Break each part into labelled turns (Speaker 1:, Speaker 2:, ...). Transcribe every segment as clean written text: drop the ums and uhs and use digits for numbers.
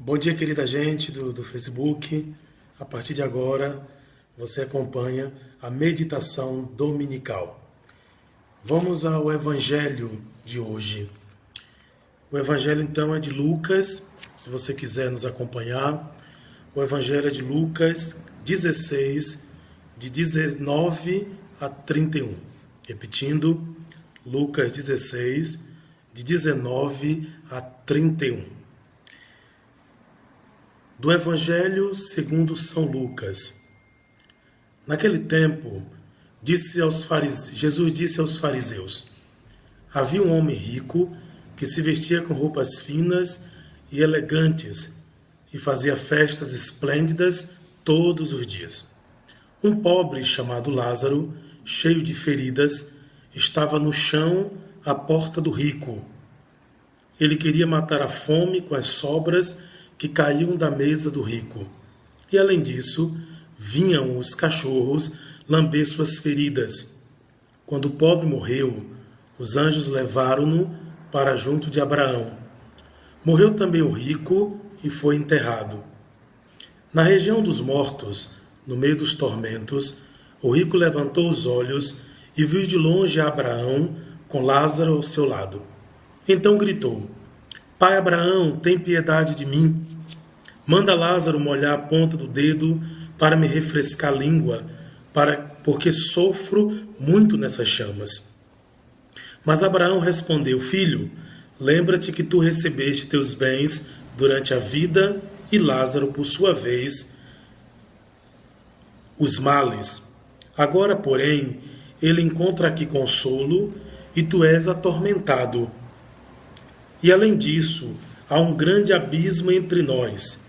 Speaker 1: Bom dia, querida gente do Facebook. A partir de agora, você acompanha a meditação dominical. Vamos ao Evangelho de hoje. O Evangelho, então, é de Lucas, se você quiser nos acompanhar. O Evangelho é de Lucas 16, de 19 a 31. Repetindo, Lucas 16, de 19 a 31. Do Evangelho segundo São Lucas. Naquele tempo, Jesus disse aos fariseus: havia um homem rico que se vestia com roupas finas e elegantes e fazia festas esplêndidas todos os dias. Um pobre chamado Lázaro, cheio de feridas, estava no chão à porta do rico. Ele queria matar a fome com as sobras que caíam da mesa do rico. E além disso, vinham os cachorros lamber suas feridas. Quando o pobre morreu, os anjos levaram-no para junto de Abraão. Morreu também o rico e foi enterrado. Na região dos mortos, no meio dos tormentos, o rico levantou os olhos e viu de longe Abraão com Lázaro ao seu lado. Então gritou: Pai Abraão, tem piedade de mim. Manda Lázaro molhar a ponta do dedo para me refrescar a língua, porque sofro muito nessas chamas. Mas Abraão respondeu: Filho, lembra-te que tu recebeste teus bens durante a vida e Lázaro, por sua vez, os males. Agora, porém, ele encontra aqui consolo e tu és atormentado. E além disso, há um grande abismo entre nós.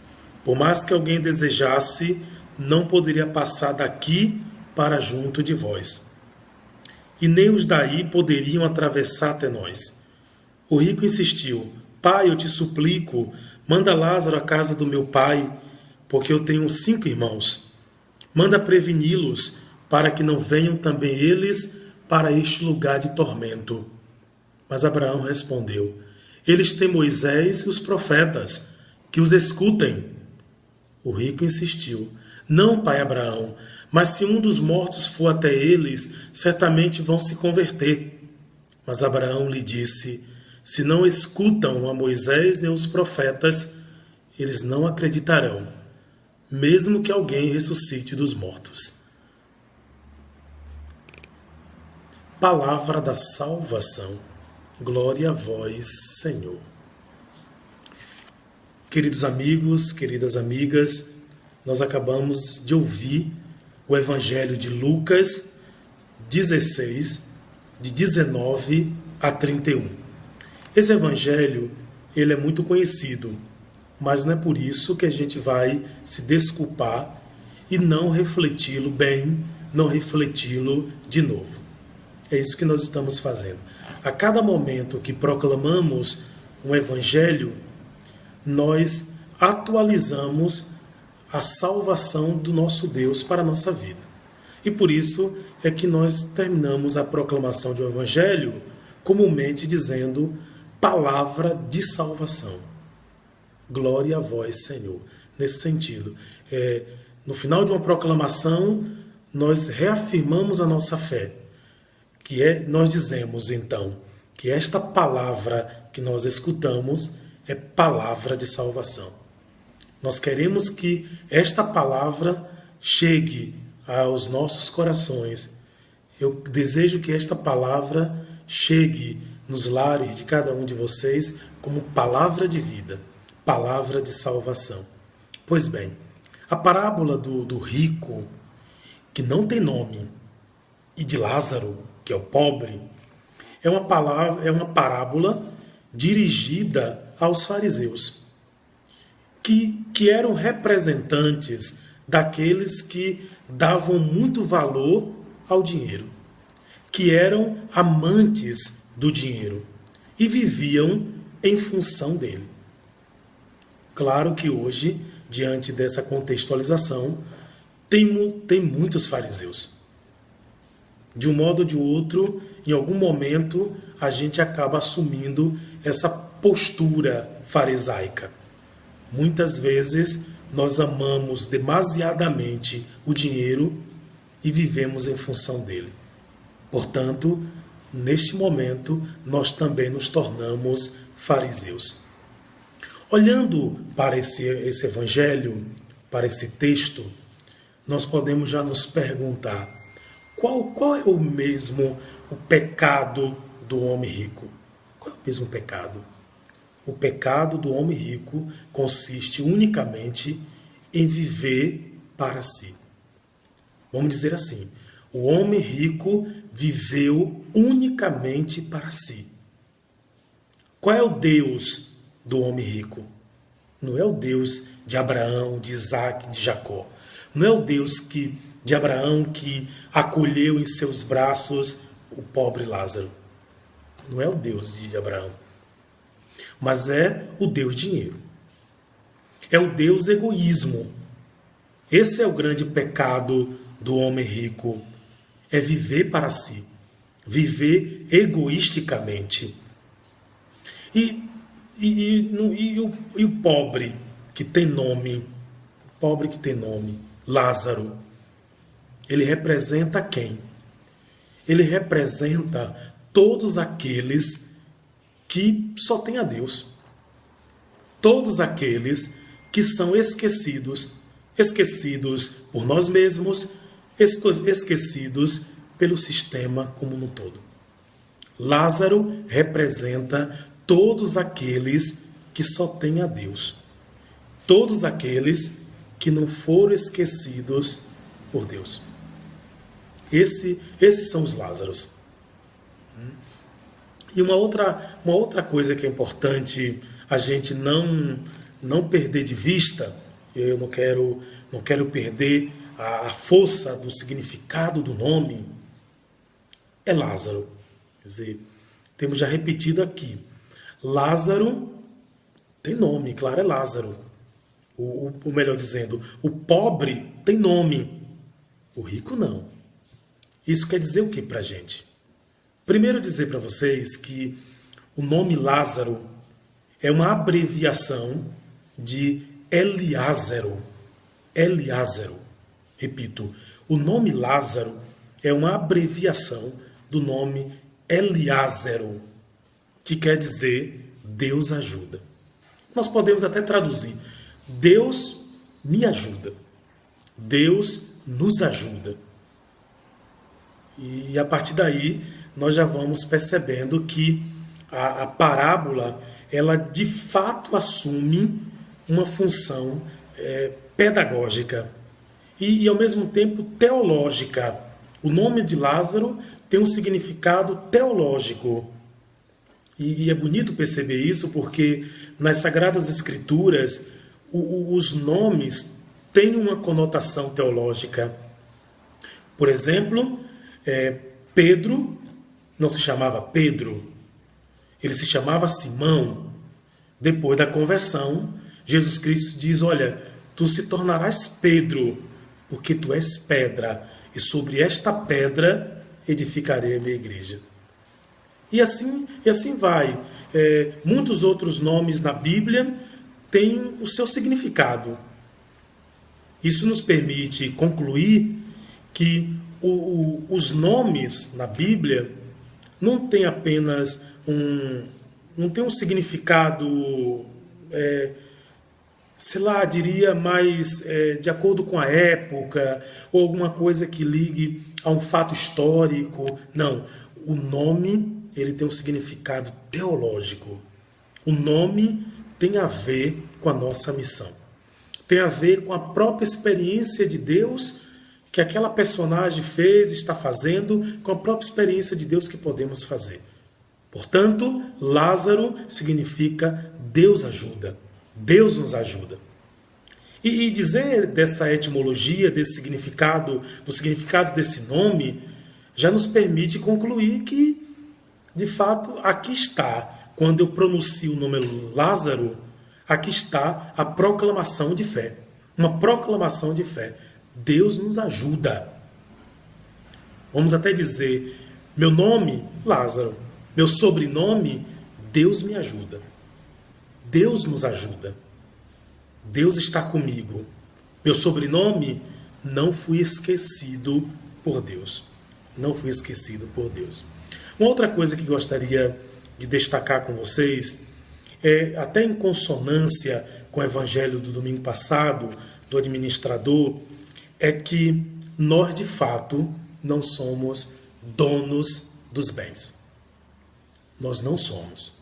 Speaker 1: Por mais que alguém desejasse, não poderia passar daqui para junto de vós. E nem os daí poderiam atravessar até nós. O rico insistiu: Pai, eu te suplico, manda Lázaro à casa do meu pai, porque eu tenho 5 irmãos. Manda preveni-los, para que não venham também eles para este lugar de tormento. Mas Abraão respondeu: Eles têm Moisés e os profetas, que os escutem. O rico insistiu: Não, pai Abraão, mas se um dos mortos for até eles, certamente vão se converter. Mas Abraão lhe disse: Se não escutam a Moisés nem os profetas, eles não acreditarão, mesmo que alguém ressuscite dos mortos. Palavra da salvação. Glória a vós, Senhor. Queridos amigos, queridas amigas, nós acabamos de ouvir o Evangelho de Lucas 16, de 19 a 31. Esse Evangelho, ele é muito conhecido, mas não é por isso que a gente vai se desculpar e não refleti-lo bem, não refleti-lo de novo. É isso que nós estamos fazendo. A cada momento que proclamamos um Evangelho, nós atualizamos a salvação do nosso Deus para a nossa vida. E por isso é que nós terminamos a proclamação de um Evangelho comumente dizendo palavra de salvação. Glória a vós, Senhor. Nesse sentido, no final de uma proclamação, nós reafirmamos a nossa fé. Nós dizemos, então, que esta palavra que nós escutamos é palavra de salvação. Nós queremos que esta palavra chegue aos nossos corações. Eu desejo que esta palavra chegue nos lares de cada um de vocês como palavra de vida, palavra de salvação. Pois bem, a parábola do rico, que não tem nome, e de Lázaro, que é o pobre, é uma parábola dirigida aos fariseus, que eram representantes daqueles que davam muito valor ao dinheiro, que eram amantes do dinheiro e viviam em função dele. Claro que hoje, diante dessa contextualização, tem muitos fariseus. De um modo ou de outro, em algum momento, a gente acaba assumindo essa postura farisaica. Muitas vezes nós amamos demasiadamente o dinheiro e vivemos em função dele. Portanto, neste momento, nós também nos tornamos fariseus. Olhando para esse evangelho, para esse texto, nós podemos já nos perguntar qual é o pecado do homem rico? Qual é o mesmo pecado? O pecado do homem rico consiste unicamente em viver para si. Vamos dizer assim, o homem rico viveu unicamente para si. Qual é o Deus do homem rico? Não é o Deus de Abraão, de Isaac, de Jacó. Não é o Deus de Abraão que acolheu em seus braços o pobre Lázaro. Não é o Deus de Abraão. Mas é o Deus dinheiro. É o Deus egoísmo. Esse é o grande pecado do homem rico. É viver para si. Viver egoisticamente. E o pobre que tem nome, Lázaro, ele representa quem? Ele representa todos aqueles que só têm a Deus. Todos aqueles que são esquecidos por nós mesmos, esquecidos pelo sistema como um todo. Lázaro representa todos aqueles que só têm a Deus. Todos aqueles que não foram esquecidos por Deus. Esses são os Lázaros. E uma outra coisa que é importante a gente não perder de vista, eu não quero perder a força do significado do nome, é Lázaro. Quer dizer, temos já repetido aqui, Lázaro tem nome, claro, é Lázaro. O melhor dizendo, o pobre tem nome, o rico não. Isso quer dizer o que para a gente? Primeiro dizer para vocês que o nome Lázaro é uma abreviação de Eliázaro. Eliázaro. Repito, o nome Lázaro é uma abreviação do nome Eliázaro, que quer dizer Deus ajuda. Nós podemos até traduzir, Deus me ajuda. Deus nos ajuda. E a partir daí, nós já vamos percebendo que a parábola, ela de fato assume uma função pedagógica e ao mesmo tempo teológica. O nome de Lázaro tem um significado teológico. E é bonito perceber isso porque nas Sagradas Escrituras os nomes têm uma conotação teológica. Por exemplo, Pedro não se chamava Pedro, ele se chamava Simão. Depois da conversão, Jesus Cristo diz, olha, tu se tornarás Pedro, porque tu és pedra, e sobre esta pedra edificarei a minha igreja. E assim vai. Muitos outros nomes na Bíblia têm o seu significado. Isso nos permite concluir que os nomes na Bíblia não tem apenas não tem um significado, diria mais de acordo com a época, ou alguma coisa que ligue a um fato histórico. Não, o nome ele tem um significado teológico. O nome tem a ver com a nossa missão. Tem a ver com a própria experiência de Deus que aquela personagem fez, está fazendo, com a própria experiência de Deus que podemos fazer. Portanto, Lázaro significa Deus ajuda. Deus nos ajuda. E dizer dessa etimologia, desse significado, do significado desse nome, já nos permite concluir que, de fato, aqui está, quando eu pronuncio o nome Lázaro, aqui está a proclamação de fé. Uma proclamação de fé. Deus nos ajuda. Vamos até dizer, meu nome, Lázaro. Meu sobrenome, Deus me ajuda. Deus nos ajuda. Deus está comigo. Meu sobrenome, não fui esquecido por Deus. Não fui esquecido por Deus. Uma outra coisa que gostaria de destacar com vocês, até em consonância com o evangelho do domingo passado, do administrador, é que nós, de fato, não somos donos dos bens. Nós não somos.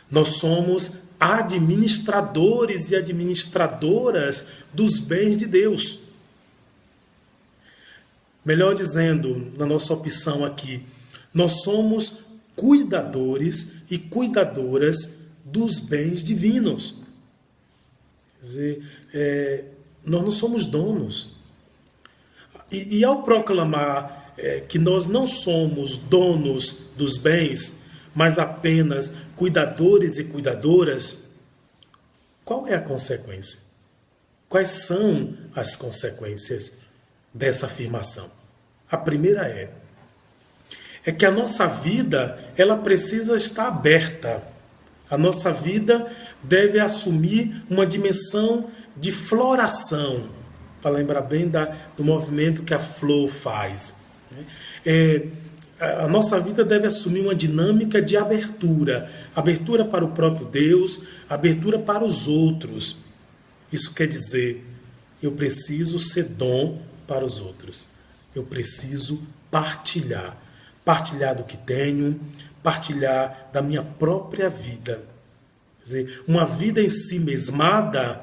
Speaker 1: Nós somos administradores e administradoras dos bens de Deus. Melhor dizendo, na nossa opção aqui, nós somos cuidadores e cuidadoras dos bens divinos. Quer dizer, nós não somos donos. E ao proclamar que nós não somos donos dos bens, mas apenas cuidadores e cuidadoras, qual é a consequência? Quais são as consequências dessa afirmação? A primeira é que a nossa vida, ela precisa estar aberta. A nossa vida deve assumir uma dimensão de floração, para lembrar bem do movimento que a flor faz. A nossa vida deve assumir uma dinâmica de abertura. Abertura para o próprio Deus, abertura para os outros. Isso quer dizer, eu preciso ser dom para os outros. Eu preciso partilhar. Partilhar do que tenho, partilhar da minha própria vida. Quer dizer, uma vida em si mesmada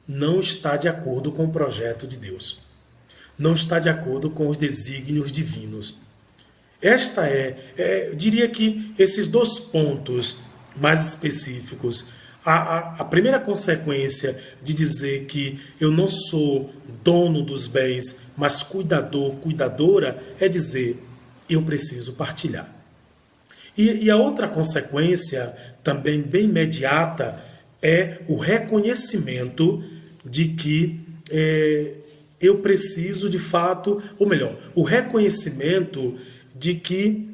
Speaker 1: não está de acordo com o projeto de Deus. Não está de acordo com os desígnios divinos. Eu diria que esses dois pontos mais específicos, a primeira consequência de dizer que eu não sou dono dos bens, mas cuidador, cuidadora, é dizer, eu preciso partilhar. E a outra consequência, também bem imediata, é o reconhecimento de que eu preciso de fato, ou melhor, o reconhecimento de que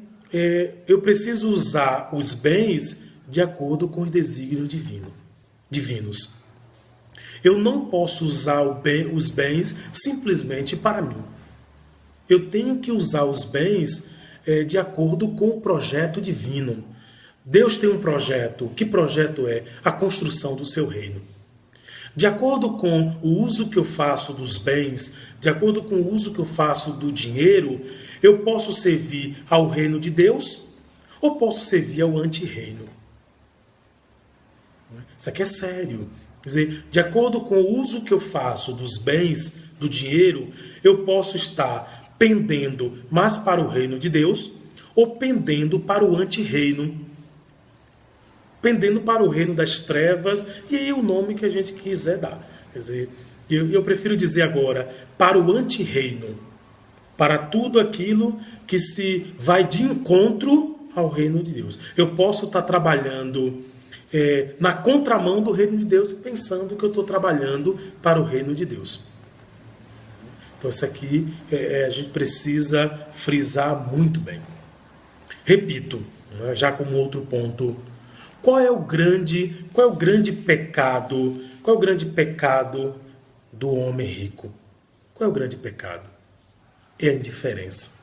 Speaker 1: eu preciso usar os bens de acordo com os desígnios divinos. Eu não posso usar os bens simplesmente para mim. Eu tenho que usar os bens de acordo com o projeto divino. Deus tem um projeto. Que projeto é? A construção do seu reino. De acordo com o uso que eu faço dos bens, de acordo com o uso que eu faço do dinheiro, eu posso servir ao reino de Deus ou posso servir ao anti-reino. Isso aqui é sério. Quer dizer, de acordo com o uso que eu faço dos bens, do dinheiro, eu posso estar pendendo mais para o reino de Deus ou pendendo para o anti-reino. Pendendo para o reino das trevas, e aí o nome que a gente quiser dar. Quer dizer, eu prefiro dizer agora, para o anti-reino, para tudo aquilo que se vai de encontro ao reino de Deus. Eu posso estar trabalhando na contramão do reino de Deus, pensando que eu estou trabalhando para o reino de Deus. Então isso aqui a gente precisa frisar muito bem. Repito, já como outro ponto, qual é o grande pecado? Qual é o grande pecado do homem rico? Qual é o grande pecado? É a indiferença.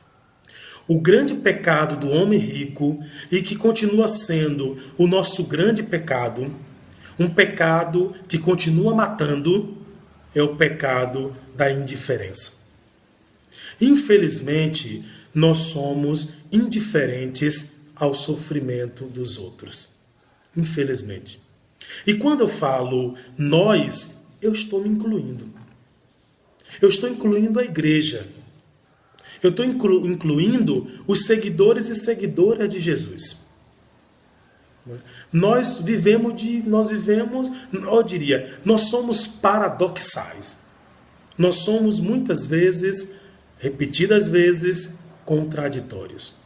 Speaker 1: O grande pecado do homem rico, e que continua sendo o nosso grande pecado, um pecado que continua matando, é o pecado da indiferença. Infelizmente, nós somos indiferentes ao sofrimento dos outros. Infelizmente. E quando eu falo nós, eu estou me incluindo. Eu estou incluindo a igreja. Eu estou incluindo os seguidores e seguidoras de Jesus. Nós somos paradoxais. Nós somos muitas vezes, repetidas vezes, contraditórios.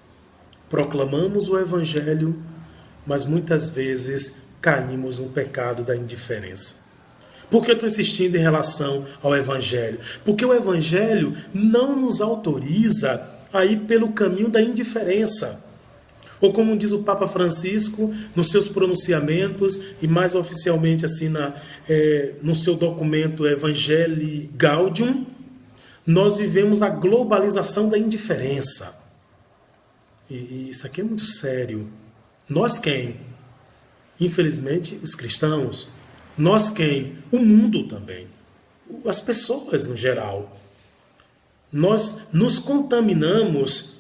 Speaker 1: Proclamamos o evangelho, mas muitas vezes caímos no pecado da indiferença. Por que eu estou insistindo em relação ao evangelho? Porque o evangelho não nos autoriza a ir pelo caminho da indiferença. Ou como diz o Papa Francisco nos seus pronunciamentos e mais oficialmente assim no seu documento Evangelii Gaudium, nós vivemos a globalização da indiferença. E isso aqui é muito sério. Nós quem? Infelizmente, os cristãos. Nós quem? O mundo também. As pessoas no geral. Nós nos contaminamos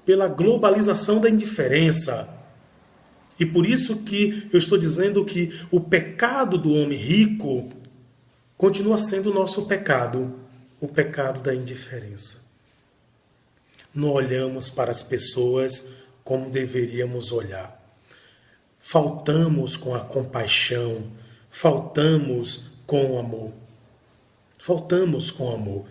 Speaker 1: pela globalização da indiferença. E por isso que eu estou dizendo que o pecado do homem rico continua sendo o nosso pecado, o pecado da indiferença. Não olhamos para as pessoas como deveríamos olhar. Faltamos com a compaixão, faltamos com o amor. Faltamos com o amor.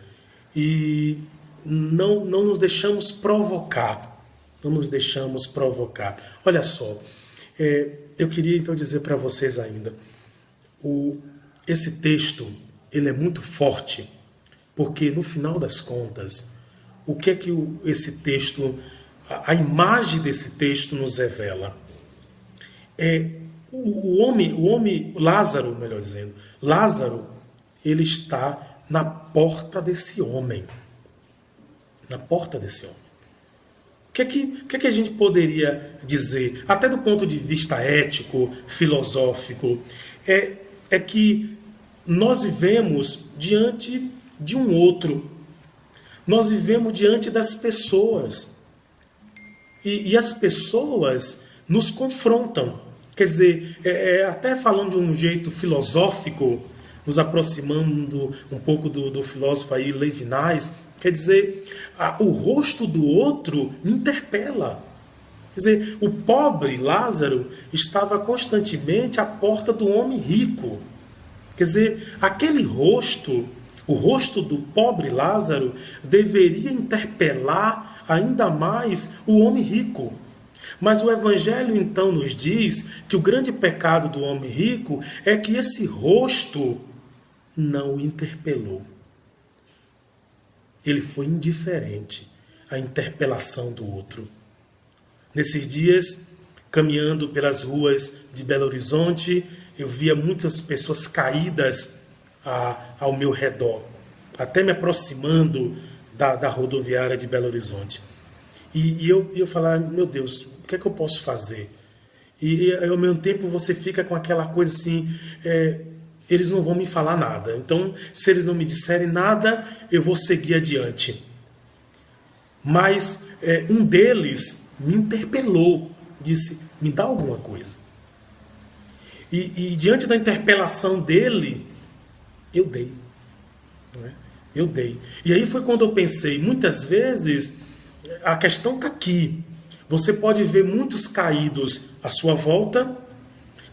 Speaker 1: E não nos deixamos provocar. Não nos deixamos provocar. Olha só, eu queria então dizer para vocês ainda, esse texto ele é muito forte, porque no final das contas, o que é que esse texto, a imagem desse texto nos revela? O homem, Lázaro, melhor dizendo, Lázaro, ele está na porta desse homem. Na porta desse homem. O que é que a gente poderia dizer, até do ponto de vista ético, filosófico, é que nós vivemos diante de um outro. Nós vivemos diante das pessoas. E as pessoas nos confrontam. Quer dizer, até falando de um jeito filosófico, nos aproximando um pouco do filósofo aí Levinas, quer dizer, o rosto do outro me interpela. Quer dizer, o pobre Lázaro estava constantemente à porta do homem rico. Quer dizer, aquele rosto, o rosto do pobre Lázaro, deveria interpelar ainda mais o homem rico. Mas o Evangelho então nos diz que o grande pecado do homem rico é que esse rosto não o interpelou. Ele foi indiferente à interpelação do outro. Nesses dias, caminhando pelas ruas de Belo Horizonte, eu via muitas pessoas caídas ao meu redor, até me aproximando da rodoviária de Belo Horizonte. E eu falava, meu Deus, o que é que eu posso fazer? E ao mesmo tempo você fica com aquela coisa assim, eles não vão me falar nada. Então, se eles não me disserem nada, eu vou seguir adiante. Mas um deles me interpelou, disse, me dá alguma coisa. E diante da interpelação dele, eu dei. Não é? Eu dei. E aí foi quando eu pensei, muitas vezes a questão está aqui. Você pode ver muitos caídos à sua volta.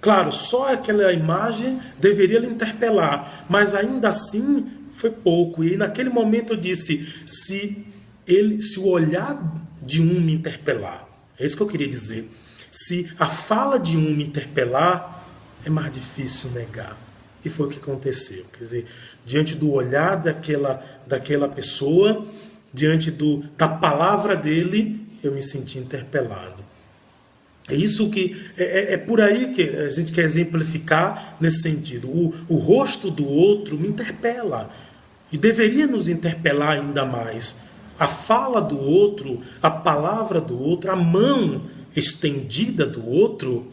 Speaker 1: Claro, só aquela imagem deveria lhe interpelar, mas ainda assim foi pouco. E naquele momento eu disse, se o olhar de um me interpelar, é isso que eu queria dizer, se a fala de um me interpelar, é mais difícil negar. E foi o que aconteceu. Quer dizer, diante do olhar daquela pessoa, diante da palavra dele, eu me senti interpelado. É isso que é por aí que a gente quer exemplificar nesse sentido. O rosto do outro me interpela e deveria nos interpelar ainda mais. A fala do outro, a palavra do outro, a mão estendida do outro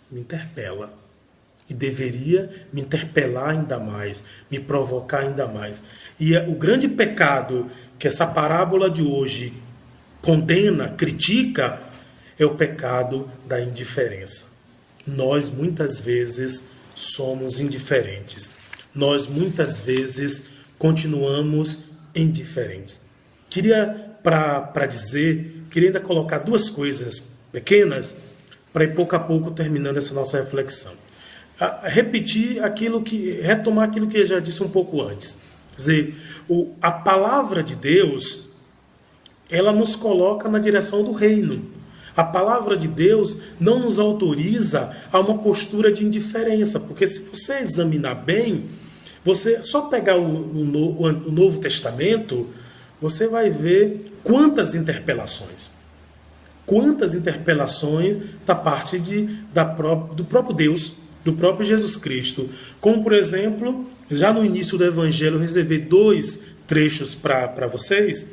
Speaker 1: me interpela e deveria me interpelar ainda mais, me provocar ainda mais. E o grande pecado que essa parábola de hoje condena, critica, é o pecado da indiferença. Nós muitas vezes somos indiferentes. Nós muitas vezes continuamos indiferentes. Queria ainda colocar duas coisas pequenas para ir pouco a pouco terminando essa nossa reflexão. Retomar aquilo que eu já disse um pouco antes. Quer dizer, a palavra de Deus, ela nos coloca na direção do reino. A palavra de Deus não nos autoriza a uma postura de indiferença, porque se você examinar bem, você só pegar o Novo Testamento, você vai ver quantas interpelações. quantas interpelações da parte do próprio Deus, do próprio Jesus Cristo. Como, por exemplo, já no início do Evangelho, eu reservei 2 trechos para vocês.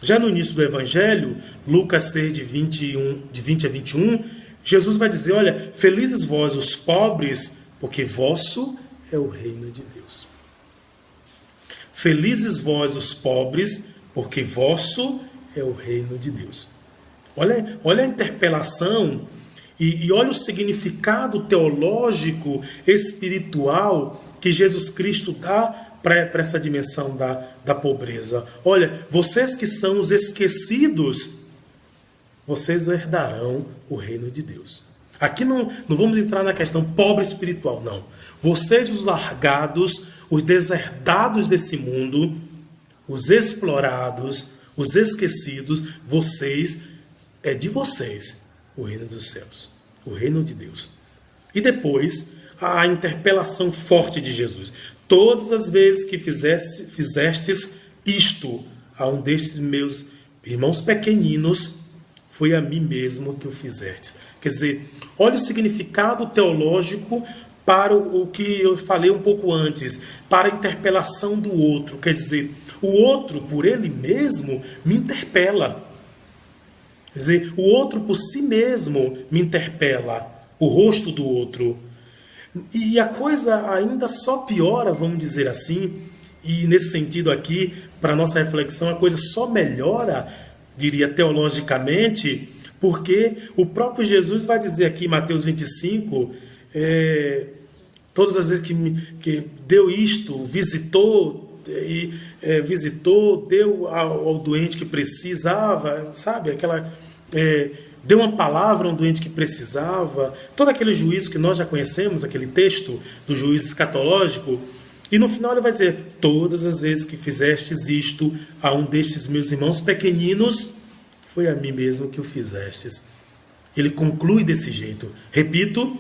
Speaker 1: Já no início do Evangelho, Lucas 6, de 20 a 21, Jesus vai dizer, olha, felizes vós os pobres, porque vosso é o reino de Deus. Felizes vós os pobres, porque vosso é o reino de Deus. Olha a interpelação e olha o significado teológico, espiritual que Jesus Cristo dá para essa dimensão da pobreza. Olha, vocês que são os esquecidos, vocês herdarão o reino de Deus. Aqui não vamos entrar na questão pobre espiritual, não. Vocês, os largados, os deserdados desse mundo, os explorados, os esquecidos, é de vocês o reino dos céus, o reino de Deus. E depois, a interpelação forte de Jesus. Todas as vezes que fizestes isto a um destes meus irmãos pequeninos, foi a mim mesmo que o fizestes. Quer dizer, olha o significado teológico para o que eu falei um pouco antes, para a interpelação do outro. Quer dizer, o outro, por ele mesmo, me interpela. Quer dizer, o outro por si mesmo me interpela, o rosto do outro. E a coisa ainda só piora, vamos dizer assim, e nesse sentido aqui, para a nossa reflexão, a coisa só melhora, diria teologicamente, porque o próprio Jesus vai dizer aqui em Mateus 25, todas as vezes que deu isto, visitou, deu ao doente que precisava, sabe, deu uma palavra a um doente que precisava, todo aquele juízo que nós já conhecemos, aquele texto do juízo escatológico, e no final ele vai dizer, todas as vezes que fizestes isto a um destes meus irmãos pequeninos, foi a mim mesmo que o fizestes. Ele conclui desse jeito. Repito,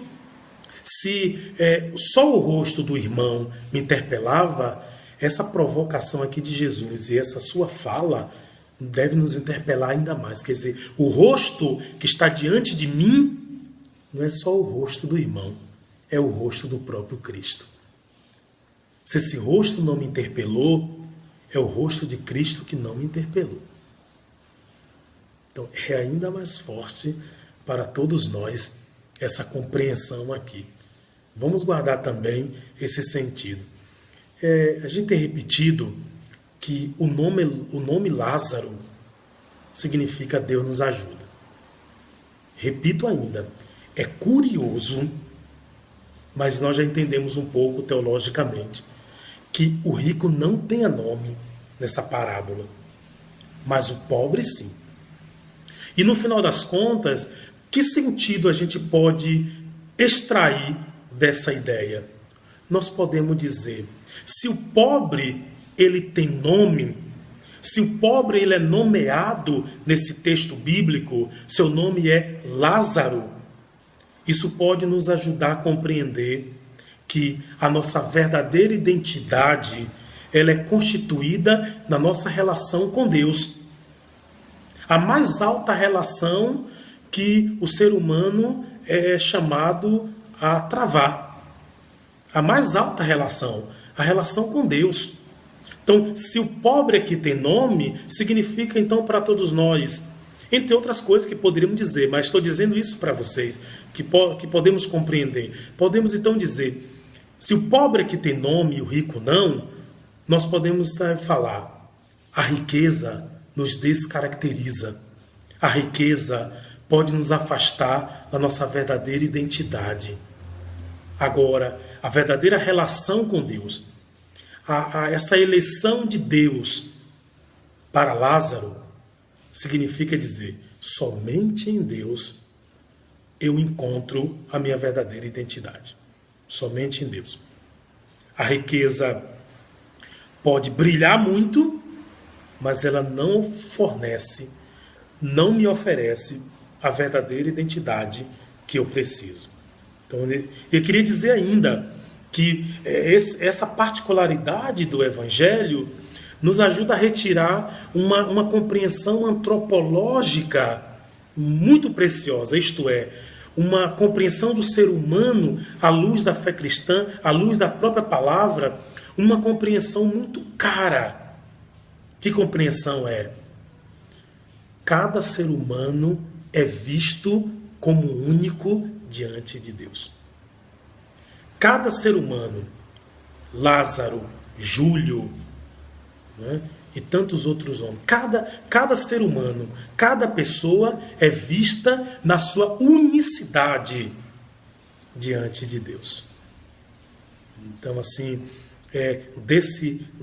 Speaker 1: se só o rosto do irmão me interpelava, essa provocação aqui de Jesus e essa sua fala deve nos interpelar ainda mais. Quer dizer, o rosto que está diante de mim não é só o rosto do irmão, é o rosto do próprio Cristo. Se esse rosto não me interpelou, é o rosto de Cristo que não me interpelou. Então, é ainda mais forte para todos nós essa compreensão aqui. Vamos guardar também esse sentido. A gente tem repetido que o nome Lázaro significa Deus nos ajuda. Repito ainda, é curioso, mas nós já entendemos um pouco teologicamente, que o rico não tenha nome nessa parábola, mas o pobre sim. E no final das contas, que sentido a gente pode extrair dessa ideia? Nós podemos dizer, se o pobre ele tem nome, se o pobre ele é nomeado nesse texto bíblico, seu nome é Lázaro, isso pode nos ajudar a compreender que a nossa verdadeira identidade ela é constituída na nossa relação com Deus. A mais alta relação que o ser humano é chamado a travar. A mais alta relação, a relação com Deus. Então, se o pobre aqui tem nome, significa então para todos nós, entre outras coisas que poderíamos dizer, mas estou dizendo isso para vocês, que podemos compreender. Podemos então dizer, se o pobre aqui tem nome e o rico não, nós podemos falar, a riqueza nos descaracteriza. A riqueza pode nos afastar da nossa verdadeira identidade. Agora, a verdadeira relação com Deus, essa eleição de Deus para Lázaro, significa dizer, somente em Deus eu encontro a minha verdadeira identidade. Somente em Deus. A riqueza pode brilhar muito, mas ela não fornece, não me oferece a verdadeira identidade que eu preciso. Então, eu queria dizer ainda que essa particularidade do Evangelho nos ajuda a retirar uma compreensão antropológica muito preciosa, isto é, uma compreensão do ser humano à luz da fé cristã, à luz da própria palavra, uma compreensão muito cara. Que compreensão é? Cada ser humano é visto como único diante de Deus. Cada ser humano, Lázaro, Júlio, né, e tantos outros homens, cada ser humano, cada pessoa é vista na sua unicidade diante de Deus. Então, assim,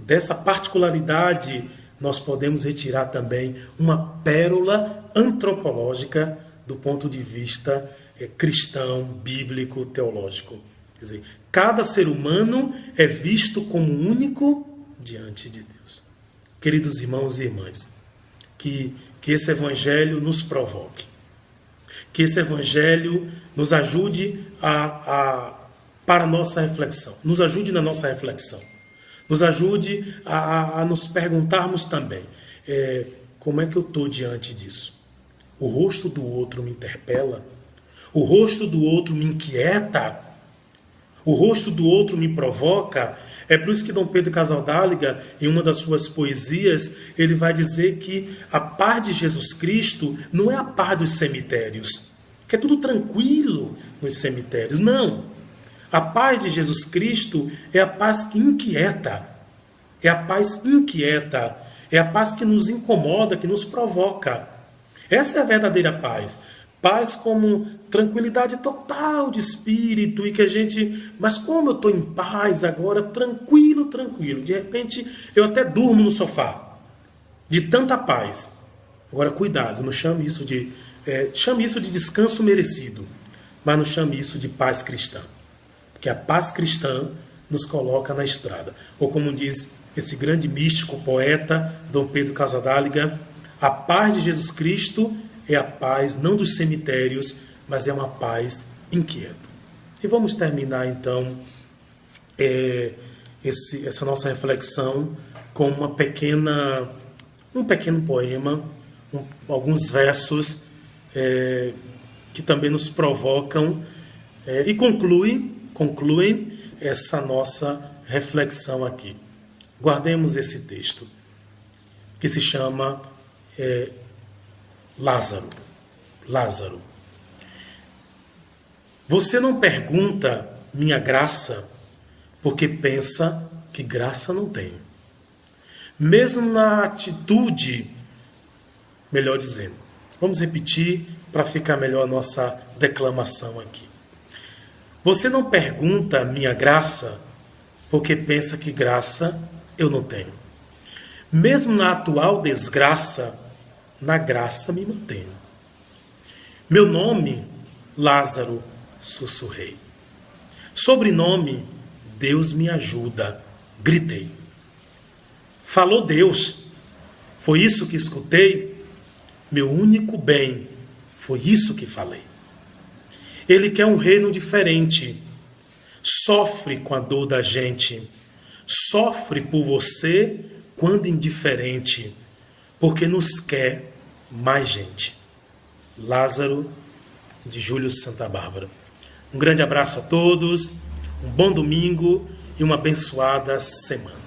Speaker 1: dessa particularidade, nós podemos retirar também uma pérola antropológica do ponto de vista cristão, bíblico, teológico. Quer dizer, cada ser humano é visto como único diante de Deus. Queridos irmãos e irmãs, que esse evangelho nos provoque, que esse evangelho nos ajude para a nossa reflexão, nos ajude na nossa reflexão, nos ajude a nos perguntarmos também, como é que eu estou diante disso? O rosto do outro me interpela? O rosto do outro me inquieta? O rosto do outro me provoca? É por isso que Dom Pedro Casaldáliga, em uma das suas poesias, ele vai dizer que a paz de Jesus Cristo não é a paz dos cemitérios, que é tudo tranquilo nos cemitérios. Não. A paz de Jesus Cristo é a paz que inquieta. É a paz inquieta. É a paz que nos incomoda, que nos provoca. Essa é a verdadeira paz. Paz como tranquilidade total de espírito e que a gente... Mas como eu estou em paz agora, tranquilo, tranquilo. De repente, eu até durmo no sofá. De tanta paz. Agora, cuidado, não chame isso de... chame isso de descanso merecido. Mas não chame isso de paz cristã. Porque a paz cristã nos coloca na estrada. Ou como diz esse grande místico, poeta, Dom Pedro Casaldáliga, a paz de Jesus Cristo é a paz não dos cemitérios, mas é uma paz inquieta. E vamos terminar então essa nossa reflexão com um pequeno poema, alguns versos que também nos provocam e concluem essa nossa reflexão aqui. Guardemos esse texto, que se chama Lázaro. Lázaro. Você não pergunta minha graça, porque pensa que graça não tem. Mesmo na atitude, melhor dizendo, vamos repetir para ficar melhor a nossa declamação aqui. Você não pergunta minha graça, porque pensa que graça eu não tenho. Mesmo na atual desgraça, na graça me mantenho. Meu nome, Lázaro, sussurrei. Sobrenome, Deus me ajuda, gritei. Falou Deus, foi isso que escutei. Meu único bem, foi isso que falei. Ele quer um reino diferente. Sofre com a dor da gente. Sofre por você quando indiferente. Porque nos quer mais gente. Lázaro, de Júlio Santa Bárbara. Um grande abraço a todos. Um bom domingo e uma abençoada semana.